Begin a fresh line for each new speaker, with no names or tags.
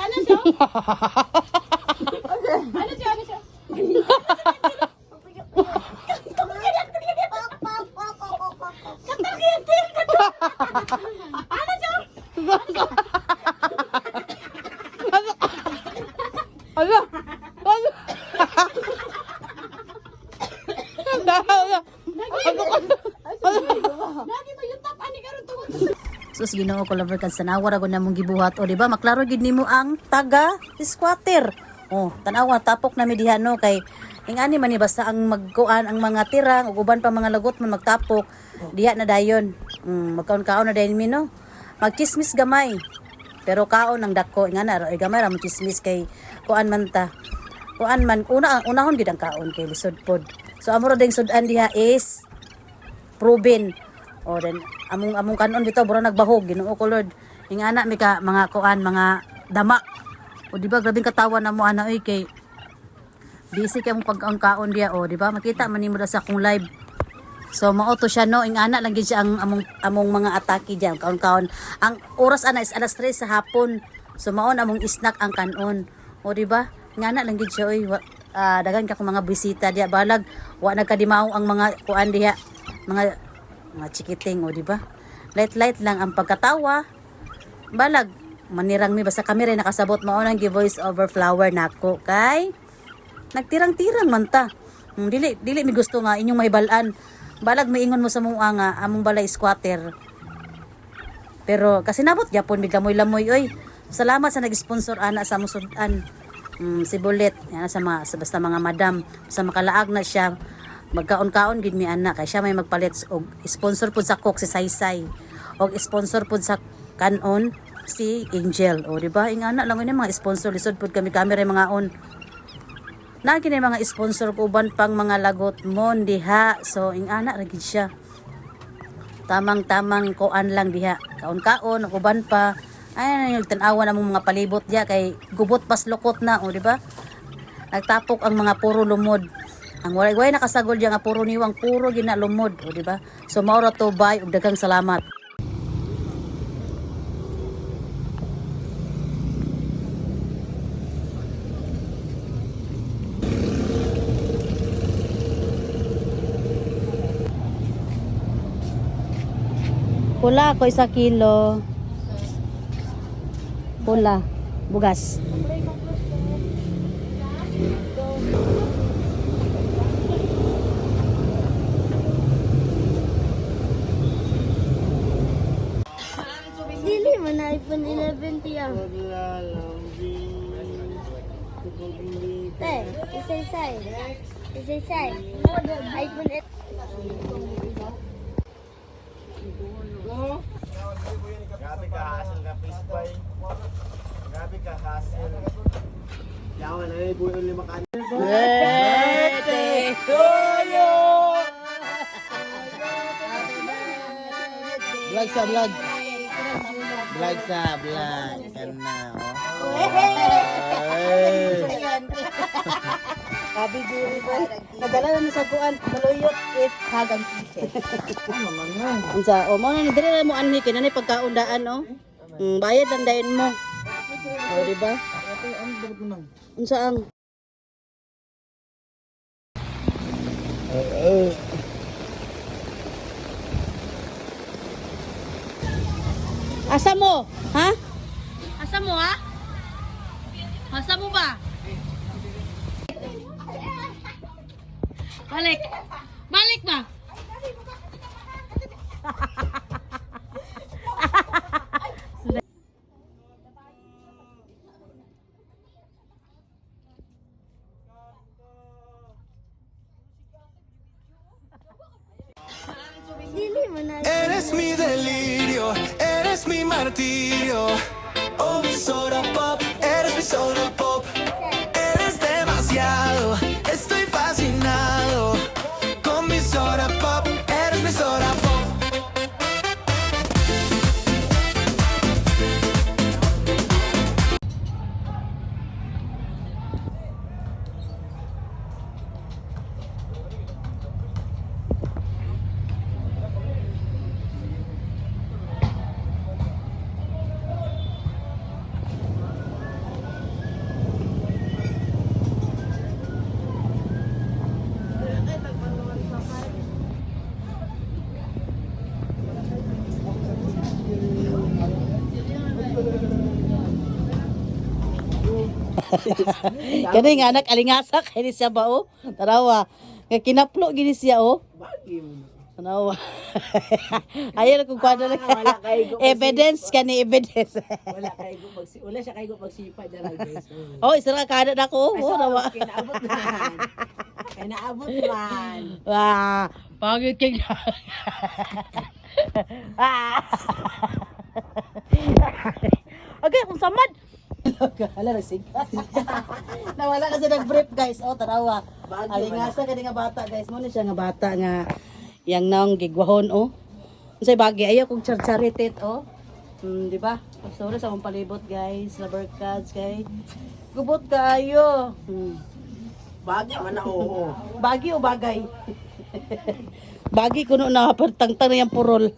Ano siya? Ano siya? Ano siya? Ano siya?
Ala! Ala!
Lagi mo yung tap ani karon tungod.
Sus Ginoo ko lover kan sanawar ako namong gibuhat o di ba maklaro gid nimo ang taga squatter. Oh, tanawa tapok na mi diha no kay ingani man ni basta ang magkuan ang mga tirang ug uban pa mga lagot man magtapok diha na dayon. Magkaon-kaon na dayon mi no. Magchismis gamay. Pero kaon ang dako ingana gamay ra mo chismis kay kuan man ta. Kuan man unahon gid ang kaon kay lisod pod. So amo ra ding sudan diha is proven. O then among kanon bitaw bura nagbahog Ginoo ko Lord. Ingana mi ka mga kuan mga dama. O di ba grabing katawan na mo ana oy kay busy kay mong pagkaon diya o di ba makita man nimo sa akong live. So mao to siya no ingana lang gid siya ang among mga atake diyan kaon-kaon. Ang oras ana is alas 3 sa hapon. So mao na among snack ang kanon. O di ba? Ingana lang gid siya oy dagan ka kung mga bisita diya balag wa nagkadimaw ang mga kuan diha mga chikiting o di ba? Light lang ang pagkatawa. Balag manirang mi basta kami rin nakasabot mao nang gi-voice over flower nako kay nagtirang-tirang man ta. Dili mi gusto nga inyong mahibalan. Balag maingon mo sa mga nga among balay squatter. Pero kasi nabot gyapon mi gamoy-lamoy oy. Salamat sa nag-sponsor ana sa among sudan. Si Bullet yan sa basta mga madam sa makalaag na siya magkaon-kaon gid mi ana kay siya may magpalit og sponsor pud sa cook si Saysay og sponsor pud sa kanon si Angel o di ba ingana lang ini mga sponsor lisod pud kami camera mga on na kini mga sponsor ko uban pang mga lagot mo diha so ingana ra gid siya tamang kuan lang diha kaon-kaon ug uban pa ay nagtan-awan among mga palibot diha kay gubot pas lukot na o di ba nagtapok ang mga puro lumod. Ang way nakasagol diya nga puro niwang puro ginalumod, o di ba? So mao ra to bay ug daghang salamat. Pula ko 1 kilo. Pula, bugas.
Dili man na iPhone 11 tiya. Isay-say. iPhone 8.
Gabi ka hasil ka pispay. Gabi ka hasil. Yawan na yung buhay ulit makan.
Birthday to you!
Vlog sa vlog. Vlog sa vlog. Yan na, oh.
Sabi diri ko, nadala na sa kuan, maluyot is hagang kisses. Unsa, o mo na ni diri mo anhi kinani pagkaundaan oh. Bayad lang dayon mo. O di ba? Unsa ang Asa mo? Ha? Asa mo ha? Asa mo ba? Balik. Balik ba?
Dili man na.
Eres mi delirio, eres mi martirio. Oh, mi soda pop, eres mi soda pop. Eres demasiado, estoy fascinado. Con mi soda pop, eres mi soda pop.
Kani nga anak alingasa kay ni siya ba oh. Tarawa. Nga kinaplo gini siya oh. Tanawa. Ayan kung kwado lang. Evidence kani evidence.
Wala siya kay go magsipa dara guys.
Oh, isa ka kada nako. Oh, nawa.
Kinaabot man. Kinaabot man.
Wah, pagit kay. Okay, kung samad. Hala nagsig. Nawala kasi nag-brief guys. Oh, tarawa. Alingasa kani nga bata guys. Mo ni siya nga bata nga yang nang gigwahon oh. Unsay bagi ayaw kong charcharitit oh. Di ba? Sorry sa akong palibot guys. Lover cards kay. Gubot kayo.
Bagay man na oo.
Bagi o bagay? Bagi kuno na pertangtang na yung purol.